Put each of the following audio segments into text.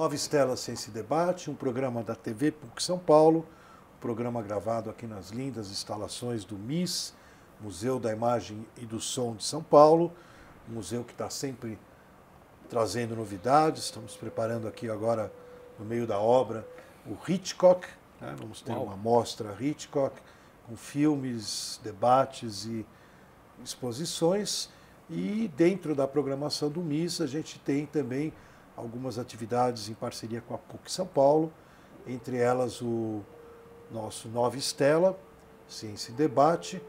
Nova Estela Ciência e Debate, um programa da TV PUC São Paulo, um programa gravado aqui nas lindas instalações do MIS, Museu da Imagem e do Som de São Paulo, um museu que está sempre trazendo novidades. Estamos preparando aqui agora, no meio da obra, o Hitchcock, né? Vamos ter uma mostra Hitchcock, com filmes, debates e exposições. E dentro da programação do MIS, a gente tem também algumas atividades em parceria com a PUC São Paulo, entre elas o nosso Nova Estela, Ciência e Debate,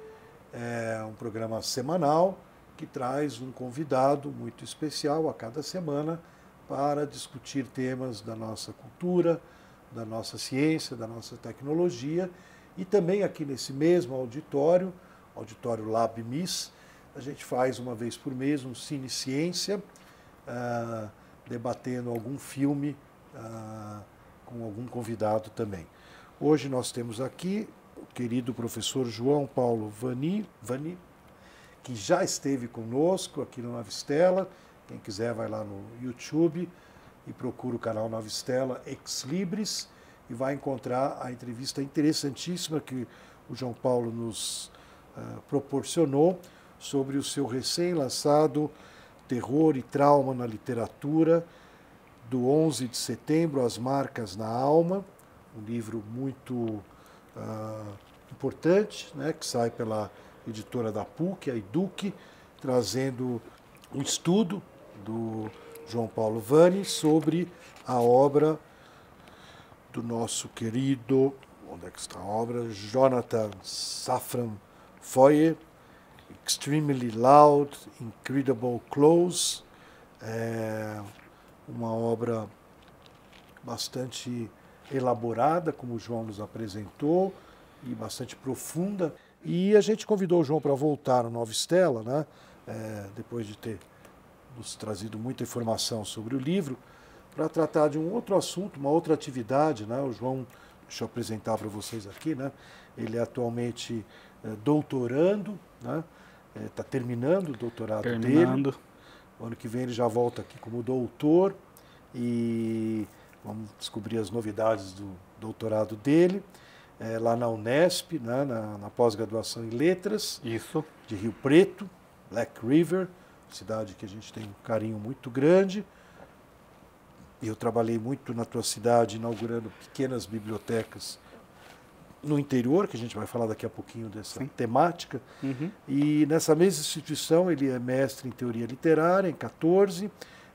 é um programa semanal que traz um convidado muito especial a cada semana para discutir temas da nossa cultura, da nossa ciência, da nossa tecnologia. E também aqui nesse mesmo auditório, Auditório Lab MIS, a gente faz uma vez por mês um Cine Ciência, debatendo algum filme com algum convidado também. Hoje nós temos aqui o querido professor João Paulo Vani, que já esteve conosco aqui no Nova Estela. Quem quiser vai lá no YouTube e procura o canal Nova Estela Ex Libris e vai encontrar a entrevista interessantíssima que o João Paulo nos proporcionou sobre o seu recém-lançado Terror e Trauma na Literatura, do 11 de setembro, As Marcas na Alma, um livro muito importante, né, que sai pela editora da PUC, a EDUC, trazendo um estudo do João Paulo Vani sobre a obra do nosso querido, onde é que está a obra? Jonathan Safran Foer, Extremely Loud, Incredible Close, uma obra bastante elaborada, como o João nos apresentou, e bastante profunda. E a gente convidou o João para voltar no Nova Estela, né? Depois de ter nos trazido muita informação sobre o livro, para tratar de um outro assunto, uma outra atividade, né? O João, deixa eu apresentar para vocês aqui, né? Ele é atualmente doutorando, né? Está terminando o doutorado dele. O ano que vem ele já volta aqui como doutor e vamos descobrir as novidades do doutorado dele. Lá na Unesp, né, na pós-graduação em Letras, Isso. De Rio Preto, Black River, cidade que a gente tem um carinho muito grande. Eu trabalhei muito na tua cidade, inaugurando pequenas bibliotecas no interior, que a gente vai falar daqui a pouquinho dessa temática. Uhum. E nessa mesma instituição ele é mestre em Teoria Literária, em 14,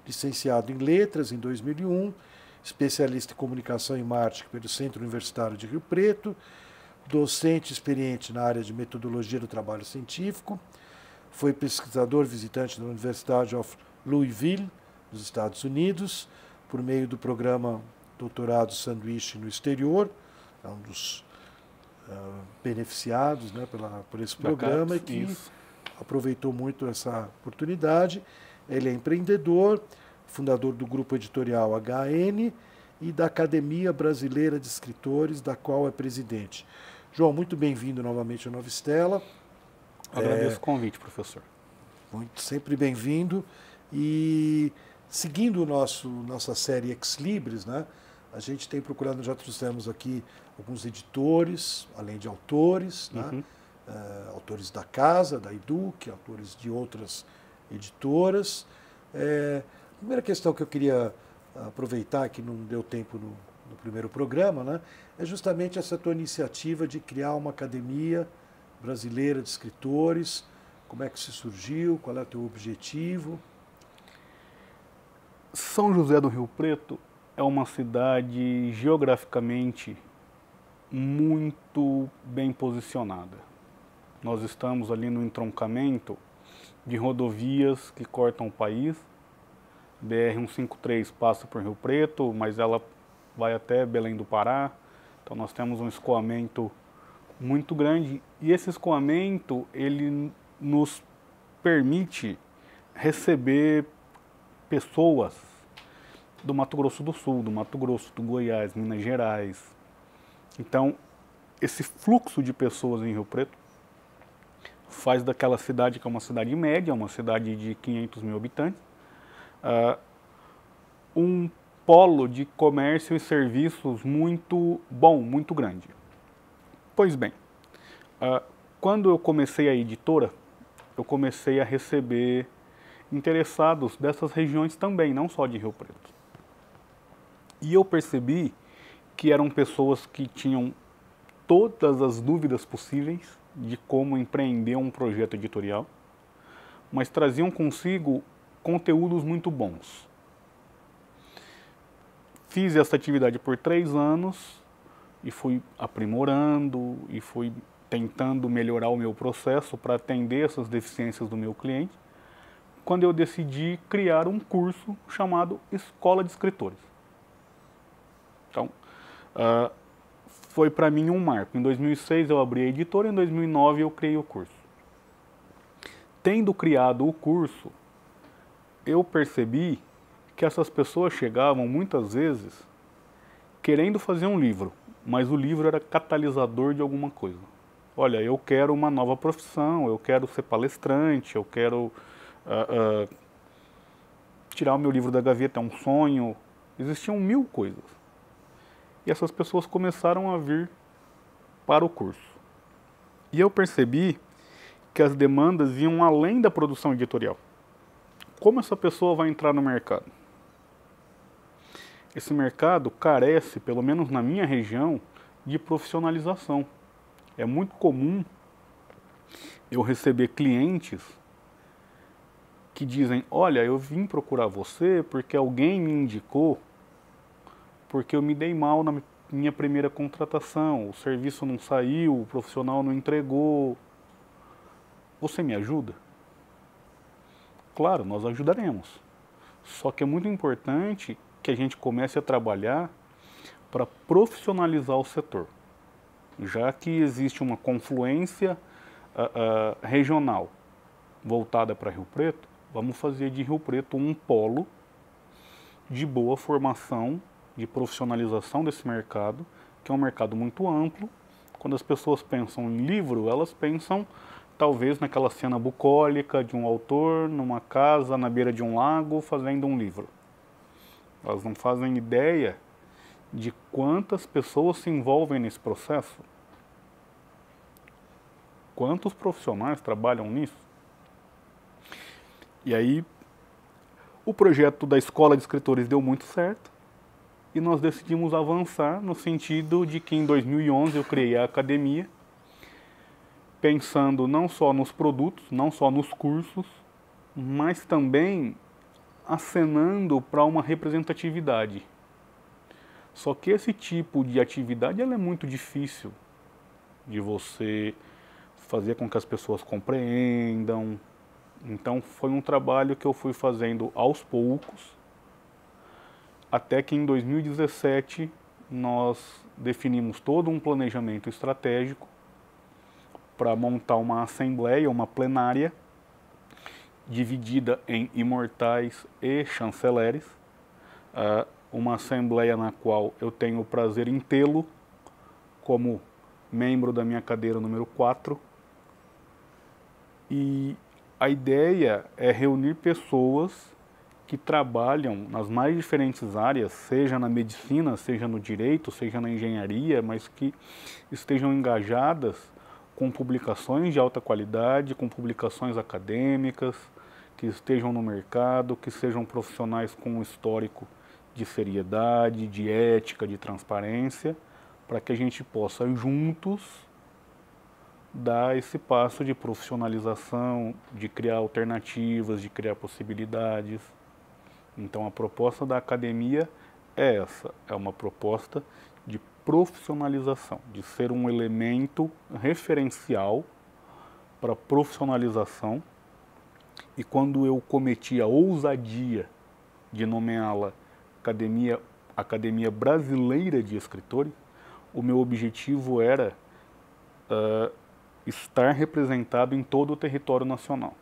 licenciado em Letras, em 2001, especialista em Comunicação e Marketing pelo Centro Universitário de Rio Preto, docente experiente na área de Metodologia do Trabalho Científico, foi pesquisador visitante da University of Louisville, nos Estados Unidos, por meio do programa Doutorado Sanduíche no Exterior, é um dos beneficiados, né, por esse programa, e que aproveitou muito essa oportunidade. Ele é empreendedor, fundador do grupo editorial HN e da Academia Brasileira de Escritores, da qual é presidente. João, muito bem-vindo novamente à Nova Estela. Agradeço o convite, professor. Sempre bem-vindo. E seguindo nossa série Ex Libris, né, a gente tem procurado, já trouxemos aqui alguns editores, além de autores, né, autores da casa, da EDUC, autores de outras editoras. A primeira questão que eu queria aproveitar, que não deu tempo no primeiro programa, né, é justamente essa tua iniciativa de criar uma academia brasileira de escritores. Como é que se surgiu? Qual é o teu objetivo? São José do Rio Preto é uma cidade geograficamente muito bem posicionada. Nós estamos ali no entroncamento de rodovias que cortam o país. BR-153 passa por Rio Preto, mas ela vai até Belém do Pará. Então nós temos um escoamento muito grande e esse escoamento ele nos permite receber pessoas do Mato Grosso do Sul, do Mato Grosso, do Goiás, Minas Gerais. Então, esse fluxo de pessoas em Rio Preto faz daquela cidade, que é uma cidade média, uma cidade de 500 mil habitantes, um polo de comércio e serviços muito bom, muito grande. Pois bem, quando eu comecei a editora, eu comecei a receber interessados dessas regiões também, não só de Rio Preto. E eu percebi que eram pessoas que tinham todas as dúvidas possíveis de como empreender um projeto editorial, mas traziam consigo conteúdos muito bons. Fiz essa atividade por 3 anos e fui aprimorando e fui tentando melhorar o meu processo para atender essas deficiências do meu cliente, quando eu decidi criar um curso chamado Escola de Escritores. Então, foi para mim um marco. Em 2006 eu abri a editora, em 2009 eu criei o curso. Tendo criado o curso, eu percebi que essas pessoas chegavam muitas vezes querendo fazer um livro, mas o livro era catalisador de alguma coisa. Olha, eu quero uma nova profissão, eu quero ser palestrante, eu quero tirar o meu livro da gaveta, é um sonho. Existiam 1000 coisas. E essas pessoas começaram a vir para o curso. E eu percebi que as demandas iam além da produção editorial. Como essa pessoa vai entrar no mercado? Esse mercado carece, pelo menos na minha região, de profissionalização. É muito comum eu receber clientes que dizem, olha, eu vim procurar você porque alguém me indicou, porque eu me dei mal na minha primeira contratação, o serviço não saiu, o profissional não entregou. Você me ajuda? Claro, nós ajudaremos. Só que é muito importante que a gente comece a trabalhar para profissionalizar o setor. Já que existe uma confluência regional voltada para Rio Preto, vamos fazer de Rio Preto um polo de boa formação, de profissionalização desse mercado, que é um mercado muito amplo. Quando as pessoas pensam em livro, elas pensam talvez naquela cena bucólica de um autor numa casa na beira de um lago fazendo um livro. Elas não fazem ideia de quantas pessoas se envolvem nesse processo. Quantos profissionais trabalham nisso? E aí, o projeto da Escola de Escritores deu muito certo e nós decidimos avançar no sentido de que em 2011 eu criei a academia, pensando não só nos produtos, não só nos cursos, mas também acenando para uma representatividade. Só que esse tipo de atividade ela é muito difícil de você fazer com que as pessoas compreendam. Então foi um trabalho que eu fui fazendo aos poucos, até que em 2017 nós definimos todo um planejamento estratégico para montar uma assembleia, uma plenária, dividida em imortais e chanceleres, uma assembleia na qual eu tenho o prazer em tê-lo como membro da minha cadeira número 4. E a ideia é reunir pessoas que trabalham nas mais diferentes áreas, seja na medicina, seja no direito, seja na engenharia, mas que estejam engajadas com publicações de alta qualidade, com publicações acadêmicas, que estejam no mercado, que sejam profissionais com um histórico de seriedade, de ética, de transparência, para que a gente possa juntos dar esse passo de profissionalização, de criar alternativas, de criar possibilidades. Então a proposta da academia é essa, é uma proposta de profissionalização, de ser um elemento referencial para profissionalização. E quando eu cometi a ousadia de nomeá-la Academia Brasileira de Escritores, o meu objetivo era estar representado em todo o território nacional.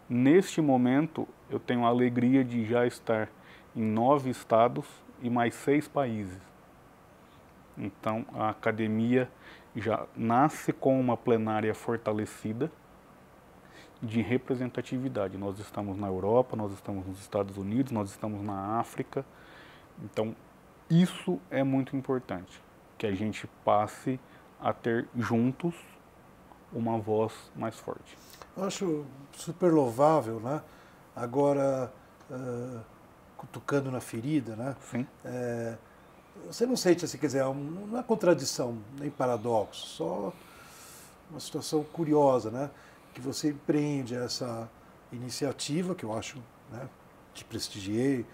Neste momento, eu tenho a alegria de já estar em 9 estados e mais 6 países. Então, a academia já nasce com uma plenária fortalecida de representatividade. Nós estamos na Europa, nós estamos nos Estados Unidos, nós estamos na África, Então, isso é muito importante, que a gente passe a ter juntos uma voz mais forte. Eu acho super louvável, né? Agora, cutucando na ferida, né? Sim. Você não sente assim, quer dizer, não é contradição, nem paradoxo, só uma situação curiosa, né? Que você empreende essa iniciativa, que eu acho, né? Te prestigiei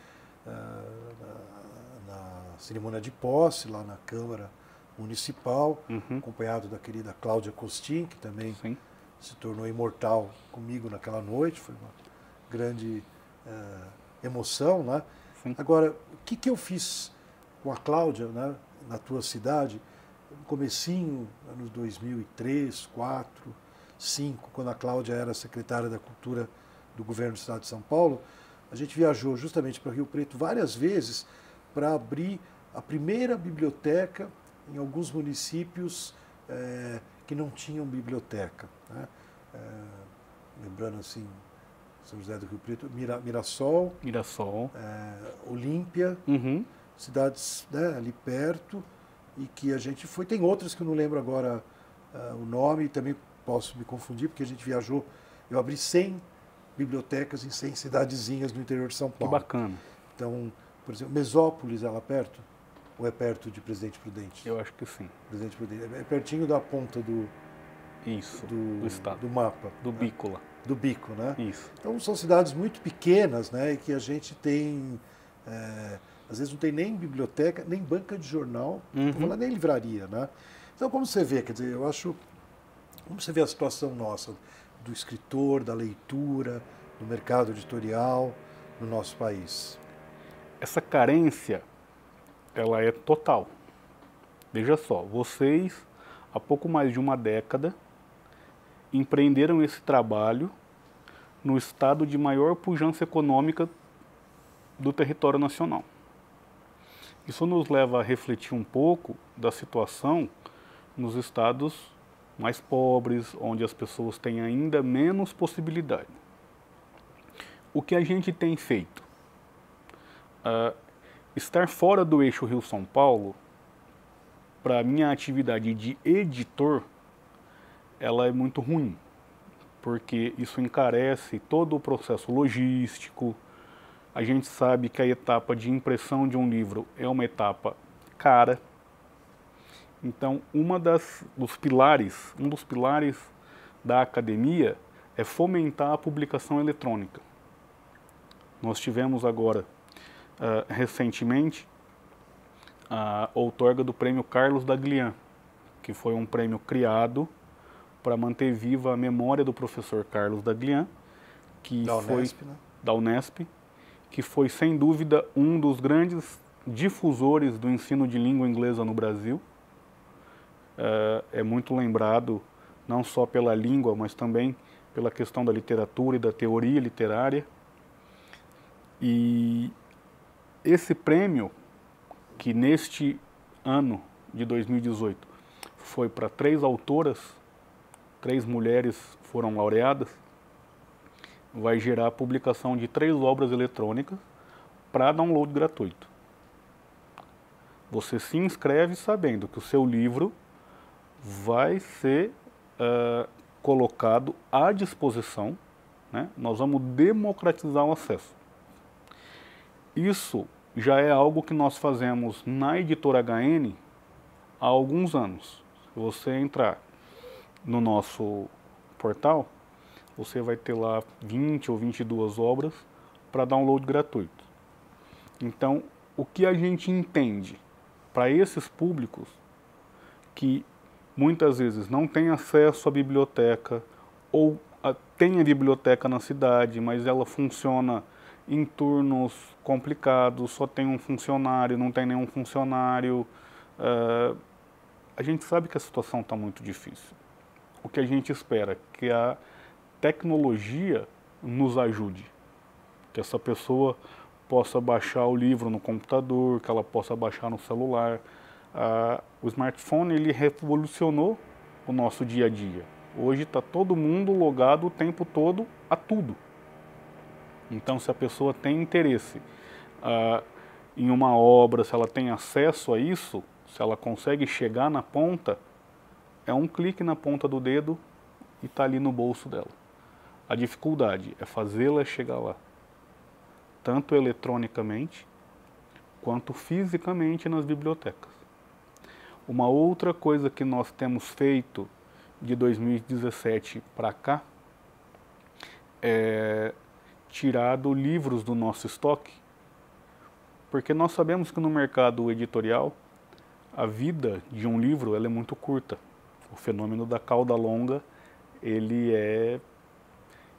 na cerimônia de posse, lá na Câmara Municipal, acompanhado da querida Cláudia Costin, que também Sim. se tornou imortal comigo naquela noite, foi uma grande emoção, né? Sim. Agora, o que eu fiz com a Cláudia, né, na tua cidade, no comecinho, anos 2003, 2004, 2005, quando a Cláudia era secretária da Cultura do governo do Estado de São Paulo, a gente viajou justamente para Rio Preto várias vezes para abrir a primeira biblioteca em alguns municípios que não tinham biblioteca, né? Lembrando assim, São José do Rio Preto, Mirassol, Olímpia, cidades, né, ali perto, e que a gente foi. Tem outras que eu não lembro agora o nome, e também posso me confundir, porque a gente viajou. Eu abri 100 bibliotecas em 100 cidadezinhas no interior de São Paulo. Que bacana. Então, por exemplo, Mesópolis, ela é perto? Ou é perto de Presidente Prudente? Eu acho que sim. Presidente Prudente. É pertinho da ponta do estado. Do mapa. Do bico lá. Do bico, né? Isso. Então são cidades muito pequenas, né? E que a gente tem, às vezes não tem nem biblioteca, nem banca de jornal, não vou falar nem livraria, né? Então como você vê, quer dizer, eu acho, como você vê a situação nossa, do escritor, da leitura, do mercado editorial no nosso país? Essa carência, ela é total. Veja só, vocês, há pouco mais de uma década, empreenderam esse trabalho no estado de maior pujança econômica do território nacional. Isso nos leva a refletir um pouco da situação nos estados mais pobres, onde as pessoas têm ainda menos possibilidade. O que a gente tem feito? Estar fora do eixo Rio-São Paulo, para a minha atividade de editor, ela é muito ruim, porque isso encarece todo o processo logístico. A gente sabe que a etapa de impressão de um livro é uma etapa cara. Então, um dos pilares da academia é fomentar a publicação eletrônica. Nós tivemos agora, recentemente, a outorga do prêmio Carlos Daglian, que foi um prêmio criado para manter viva a memória do professor Carlos Daglian, que da Unesp, que foi sem dúvida um dos grandes difusores do ensino de língua inglesa no Brasil. É muito lembrado não só pela língua, mas também pela questão da literatura e da teoria literária. E esse prêmio, que neste ano de 2018 foi para 3 autoras, 3 mulheres foram laureadas, vai gerar a publicação de 3 obras eletrônicas para download gratuito. Você se inscreve sabendo que o seu livro vai ser colocado à disposição, né? Nós vamos democratizar o acesso. Isso já é algo que nós fazemos na Editora HN há alguns anos. Se você entrar no nosso portal, você vai ter lá 20 ou 22 obras para download gratuito. Então, o que a gente entende para esses públicos que muitas vezes não têm acesso à biblioteca ou tem a biblioteca na cidade, mas ela funciona em turnos complicados, só tem um funcionário, não tem nenhum funcionário. A gente sabe que a situação está muito difícil. O que a gente espera é que a tecnologia nos ajude, que essa pessoa possa baixar o livro no computador, que ela possa baixar no celular. O smartphone, ele revolucionou o nosso dia a dia. Hoje está todo mundo logado o tempo todo a tudo. Então, se a pessoa tem interesse em uma obra, se ela tem acesso a isso, se ela consegue chegar na ponta, é um clique na ponta do dedo e está ali no bolso dela. A dificuldade é fazê-la chegar lá, tanto eletronicamente quanto fisicamente nas bibliotecas. Uma outra coisa que nós temos feito de 2017 para cá é tirado livros do nosso estoque, porque nós sabemos que no mercado editorial a vida de um livro ela é muito curta. O fenômeno da cauda longa ele é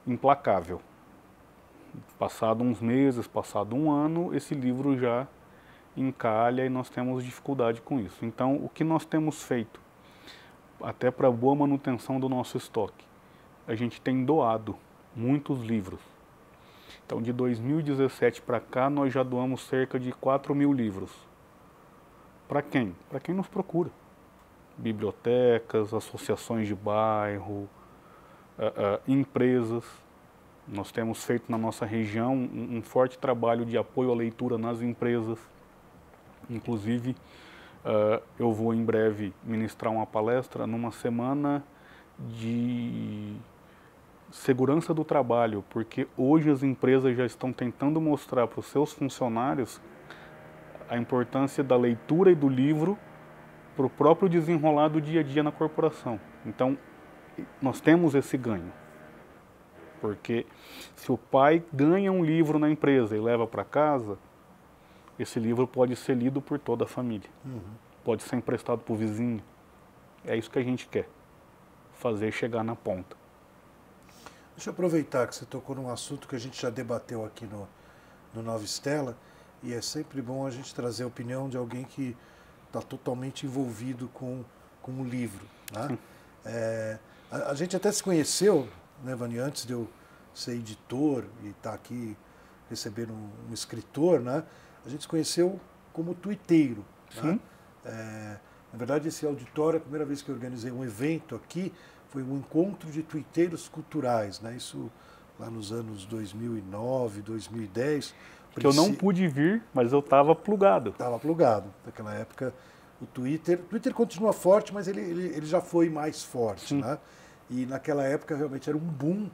implacável. Passado uns meses, passado um ano, esse livro já encalha e nós temos dificuldade com isso. Então, o que nós temos feito, até para boa manutenção do nosso estoque, a gente tem doado muitos livros. Então, de 2017 para cá, nós já doamos cerca de 4.000 livros. Para quem? Para quem nos procura. Bibliotecas, associações de bairro, empresas. Nós temos feito na nossa região um forte trabalho de apoio à leitura nas empresas. Inclusive, eu vou em breve ministrar uma palestra numa semana de segurança do trabalho, porque hoje as empresas já estão tentando mostrar para os seus funcionários a importância da leitura e do livro para o próprio desenrolar do dia a dia na corporação. Então, nós temos esse ganho. Porque se o pai ganha um livro na empresa e leva para casa, esse livro pode ser lido por toda a família. Pode ser emprestado para o vizinho. É isso que a gente quer. Fazer chegar na ponta. Deixa eu aproveitar que você tocou num assunto que a gente já debateu aqui no Nova Estela, e é sempre bom a gente trazer a opinião de alguém que está totalmente envolvido com o livro. Né? A gente até se conheceu, né, Vani, antes de eu ser editor e estar aqui recebendo um escritor, né? A gente se conheceu como tuiteiro. Né? Na verdade, esse auditório, a primeira vez que eu organizei um evento aqui, foi um encontro de tuiteiros culturais, né? Isso lá nos anos 2009, 2010. Que eu não pude vir, mas eu estava plugado. Estava plugado. Naquela época, o Twitter continua forte, mas ele já foi mais forte. Né? E naquela época realmente era um boom.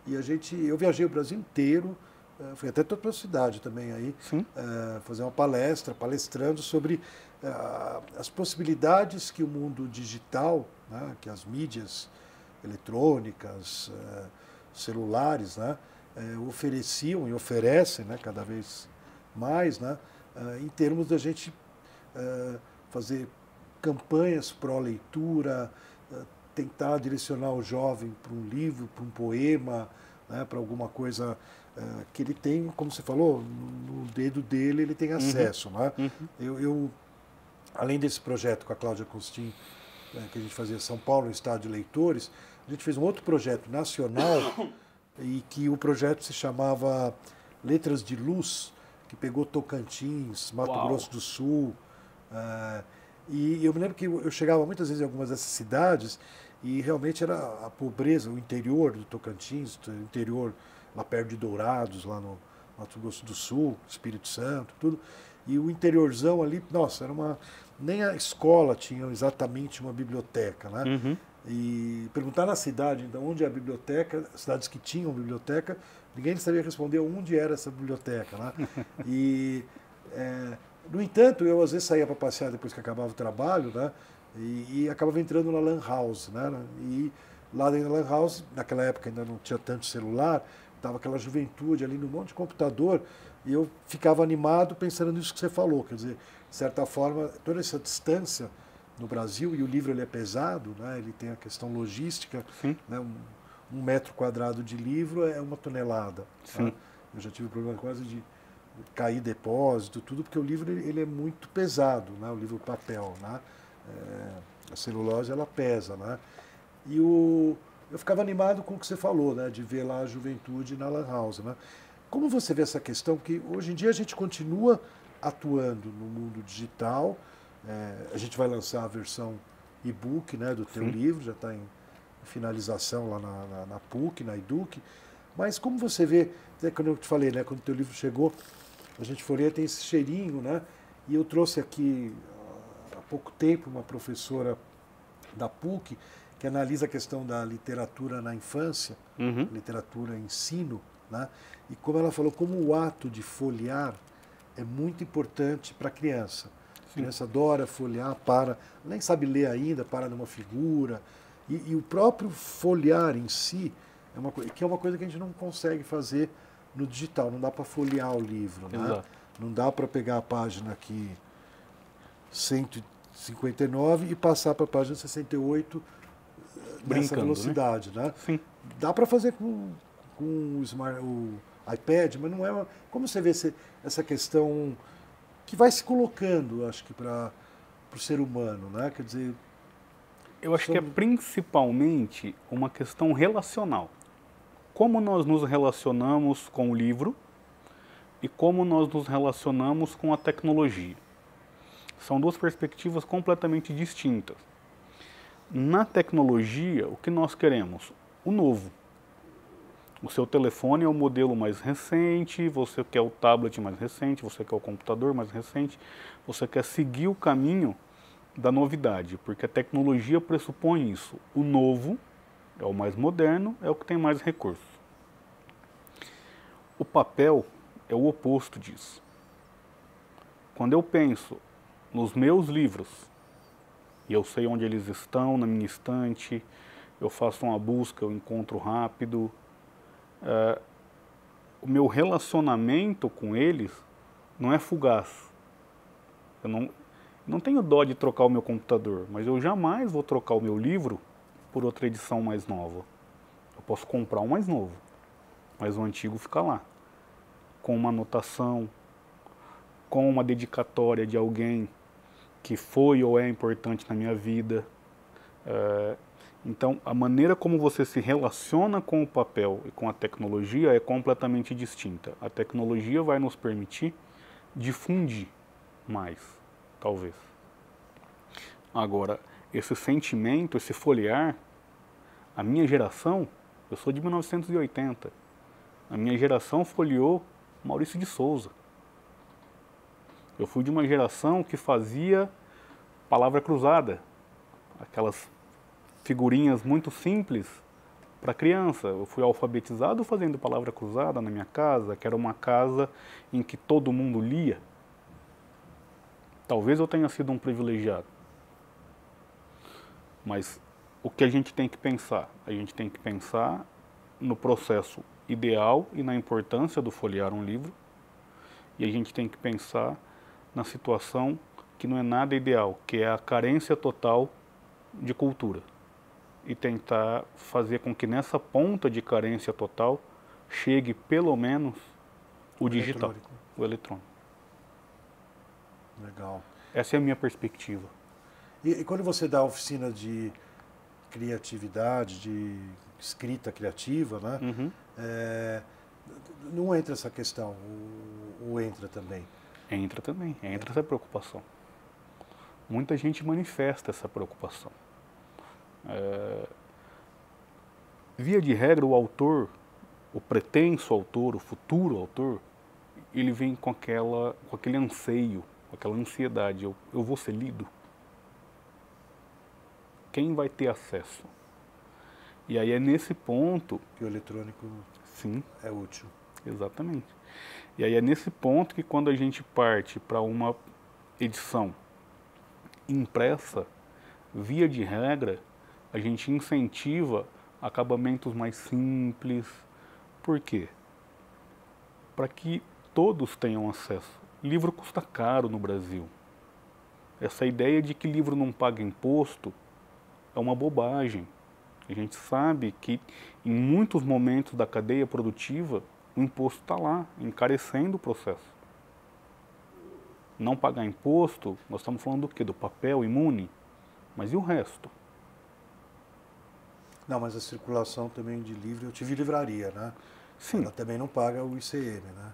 E eu viajei o Brasil inteiro, fui até toda a cidade também aí, fazer uma palestra, palestrando sobre as possibilidades que o mundo digital, né, que as mídias eletrônicas, celulares, né, ofereciam e oferecem, né, cada vez mais, né, em termos da gente fazer campanhas pró-leitura, tentar direcionar o jovem para um livro, para um poema, né, para alguma coisa que ele tem, como você falou, no dedo dele ele tem acesso. Né? Eu, além desse projeto com a Cláudia Costin, que a gente fazia em São Paulo, Estádio de Leitores, a gente fez um outro projeto nacional e que o projeto se chamava Letras de Luz, que pegou Tocantins, Mato Grosso do Sul. E eu me lembro que eu chegava muitas vezes em algumas dessas cidades e realmente era a pobreza, o interior do Tocantins, o interior lá perto de Dourados, lá no Mato Grosso do Sul, Espírito Santo, tudo. E o interiorzão ali, nossa, nem a escola tinha exatamente uma biblioteca, né? E perguntar na cidade, então, onde é a biblioteca, cidades que tinham biblioteca, ninguém sabia responder onde era essa biblioteca, né? E, no entanto, eu às vezes saía para passear depois que acabava o trabalho, né? E acabava entrando na Lan House, né? E lá dentro da Lan House, naquela época ainda não tinha tanto celular, estava aquela juventude ali no monte de computador, e eu ficava animado pensando nisso que você falou, quer dizer, de certa forma, toda essa distância no Brasil, e o livro ele é pesado, né? Ele tem a questão logística, né? Um metro quadrado de livro é 1 tonelada. Né? Eu já tive problema quase de cair depósito, tudo, porque o livro ele é muito pesado, né? O livro papel, né? A celulose ela pesa, né? E eu ficava animado com o que você falou, né? De ver lá a juventude na Lan House, né? Como você vê essa questão? Porque hoje em dia a gente continua atuando no mundo digital, a gente vai lançar a versão e-book, né, do teu livro, já está em finalização lá na PUC, na EDUC, mas como você vê, quando eu te falei, né, quando o teu livro chegou, a gente folheia, tem esse cheirinho, né? E eu trouxe aqui há pouco tempo uma professora da PUC que analisa a questão da literatura na infância, literatura ensino, né? E como ela falou, como o ato de folhear é muito importante para a criança. A criança adora folhear, nem sabe ler ainda, para numa figura. E o próprio folhear em si é uma coisa que a gente não consegue fazer no digital. Não dá para folhear o livro, né? Não dá para pegar a página aqui 159 e passar para a página 68 nessa velocidade, né? Sim. Dá para fazer com o iPad, mas não é... Como você vê essa questão que vai se colocando, acho que, para o ser humano, né? Quer dizer... Eu acho que é principalmente uma questão relacional. Como nós nos relacionamos com o livro e como nós nos relacionamos com a tecnologia. São duas perspectivas completamente distintas. Na tecnologia, o que nós queremos? O novo. O seu telefone é o modelo mais recente, você quer o tablet mais recente, você quer o computador mais recente, você quer seguir o caminho da novidade, porque a tecnologia pressupõe isso. O novo é o mais moderno, é o que tem mais recursos. O papel é o oposto disso. Quando eu penso nos meus livros, e eu sei onde eles estão na minha estante, eu faço uma busca, eu encontro rápido, o meu relacionamento com eles não é fugaz. Eu não tenho dó de trocar o meu computador, mas eu jamais vou trocar o meu livro por outra edição mais nova. Eu posso comprar um mais novo, mas o antigo fica lá, com uma anotação, com uma dedicatória de alguém que foi ou é importante na minha vida. Então, a maneira como você se relaciona com o papel e com a tecnologia é completamente distinta. A tecnologia vai nos permitir difundir mais, talvez. Agora, esse sentimento, esse folhear, a minha geração, eu sou de 1980, a minha geração folheou Maurício de Souza. Eu fui de uma geração que fazia palavra cruzada, aquelas figurinhas muito simples para criança. Eu fui alfabetizado fazendo palavra cruzada na minha casa, que era uma casa em que todo mundo lia. Talvez eu tenha sido um privilegiado. Mas o que a gente tem que pensar? A gente tem que pensar no processo ideal e na importância do folhear um livro. E a gente tem que pensar na situação que não é nada ideal, que é a carência total de cultura. E tentar fazer com que nessa ponta de carência total chegue pelo menos o digital, o eletrônico. Legal. Essa é a minha perspectiva. E quando você dá oficina de criatividade, de escrita criativa, né? Não entra essa questão, ou entra também? Entra também, entra essa preocupação. Muita gente manifesta essa preocupação. Via de regra, o autor, o pretenso autor, o futuro autor, ele vem com aquele anseio, com aquela ansiedade. Eu vou ser lido? Quem vai ter acesso? E aí é nesse ponto que o eletrônico é útil. Exatamente. E aí é nesse ponto que quando a gente parte para uma edição impressa, via de regra, a gente incentiva acabamentos mais simples. Por quê? Para que todos tenham acesso. Livro custa caro no Brasil. Essa ideia de que livro não paga imposto é uma bobagem. A gente sabe que em muitos momentos da cadeia produtiva o imposto está lá, encarecendo o processo. Não pagar imposto, nós estamos falando do quê? Do papel imune? Mas e o resto? Não, mas a circulação também de livro, eu tive livraria, né? Sim. Ela também não paga o ICM, né?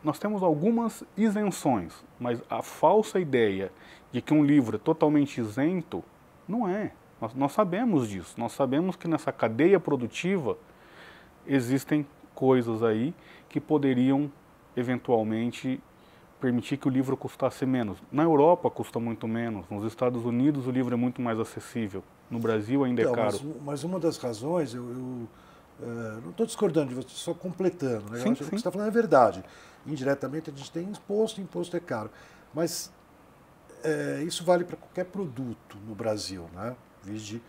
Nós temos algumas isenções, mas a falsa ideia de que um livro é totalmente isento, não é. Nós sabemos disso, nós sabemos que nessa cadeia produtiva existem coisas aí que poderiam eventualmente permitir que o livro custasse menos. Na Europa custa muito menos, nos Estados Unidos o livro é muito mais acessível, no Brasil ainda é caro. Mas uma das razões, não estou discordando de você, só completando, né? Sim, Eu acho que o que você está falando é verdade. Indiretamente a gente tem imposto é caro. Mas isso vale para qualquer produto no Brasil, né? Vide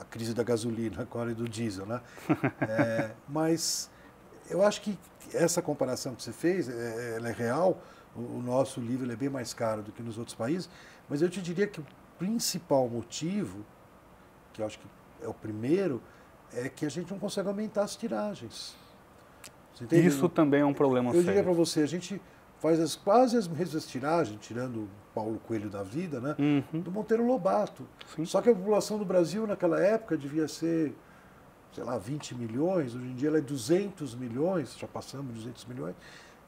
a crise da gasolina agora e do diesel, né? Mas eu acho que essa comparação que você fez, ela é real. O nosso livro é bem mais caro do que nos outros países, mas eu te diria que o principal motivo, que eu acho que é o primeiro, é que a gente não consegue aumentar as tiragens. Isso também é um problema sério. Eu diria para você, a gente faz quase as mesmas tiragens, tirando o Paulo Coelho da vida, né, do Monteiro Lobato. Sim. Só que a população do Brasil naquela época devia ser, sei lá, 20 milhões, hoje em dia ela é 200 milhões, já passamos de 200 milhões,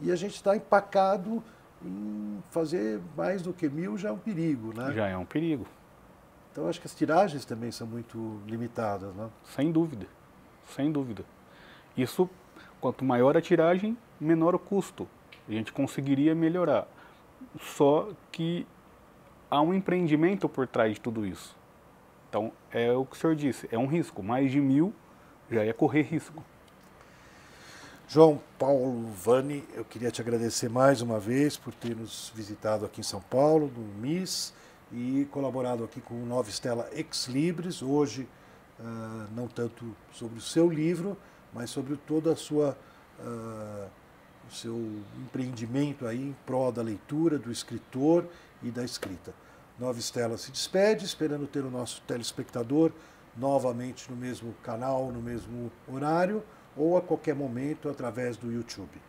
e a gente está empacado em fazer mais do que 1000 já é um perigo, né? Já é um perigo. Então acho que as tiragens também são muito limitadas, né? Sem dúvida, sem dúvida. Isso, quanto maior a tiragem, menor o custo. A gente conseguiria melhorar. Só que há um empreendimento por trás de tudo isso. Então, é o que o senhor disse, é um risco. Mais de 1000 já é correr risco. João Paulo Vani, eu queria te agradecer mais uma vez por ter nos visitado aqui em São Paulo, no MIS, e colaborado aqui com o Nova Stella Ex Libris, hoje não tanto sobre o seu livro, mas sobre toda a sua, o seu empreendimento aí em prol da leitura, do escritor e da escrita. Nova Stella se despede, esperando ter o nosso telespectador novamente no mesmo canal, no mesmo horário, ou a qualquer momento através do YouTube.